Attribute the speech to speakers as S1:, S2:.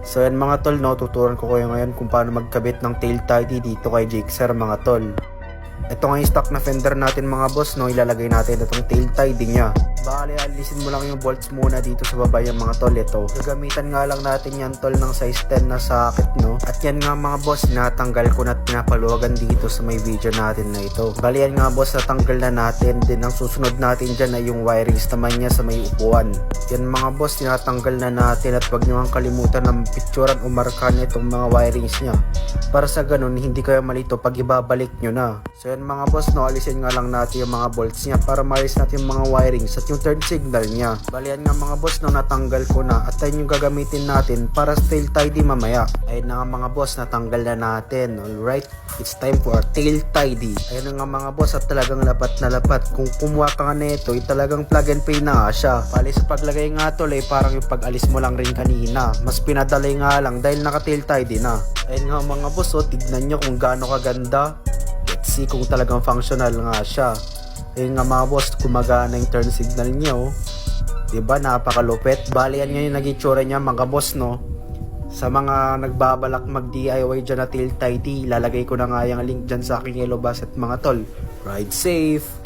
S1: So yan mga tol, no, tuturuan ko kayo ngayon kung paano magkabit ng tail tidy dito kay Gixxer mga tol. Ito nga yung stock na fender natin mga boss, no, ilalagay natin itong tail tidy nya. Bale, alisin mo lang yung bolts muna dito sa baba yung mga tol. Ito, gagamitan nga lang natin yan tol ng size 10 na socket, no. At yan nga mga boss, natanggal ko na at pinapaluwagan dito sa may video natin na ito. Bale yan nga boss, natanggal na natin. Din ang susunod natin dyan ay yung wirings naman niya sa may upuan. Yan mga boss, tinatanggal na natin at wag nyo ang kalimutan ng picturean o markahan itong mga wirings niya. Para sa ganun, hindi kayo malito pag ibabalik nyo na. So yan mga boss, no, alisin nga lang natin yung mga bolts niya para malis natin yung mga wirings at yung turn signal niya. Bali yan nga mga boss, no, natanggal ko na at ayun yung gagamitin natin para sa tail tidy mamaya. Ayun na nga mga boss, natanggal na natin. Alright, it's time for our tail tidy. Ayun na nga mga boss, at talagang lapat na lapat. Kung kumuha ka nga nito, talagang plug and play na nga siya. Bali sa paglagay nga tol, parang yung pag-alis mo lang rin kanina. Mas pinadalay nga lang dahil naka tail tidy na. Ayun nga mga boss, tignan nyo kung gaano kaganda. Let's see kung talagang functional nga siya. Ayun nga mga boss, gumagana yung turn signal niya, oh. Diba, napakalupit. Bali yan yung naging itsura niya mga boss, no. Sa mga nagbabalak mag DIY dyan na tail tidy, lalagay ko na nga yung link dyan sa aking yellow basset mga tol. Ride safe!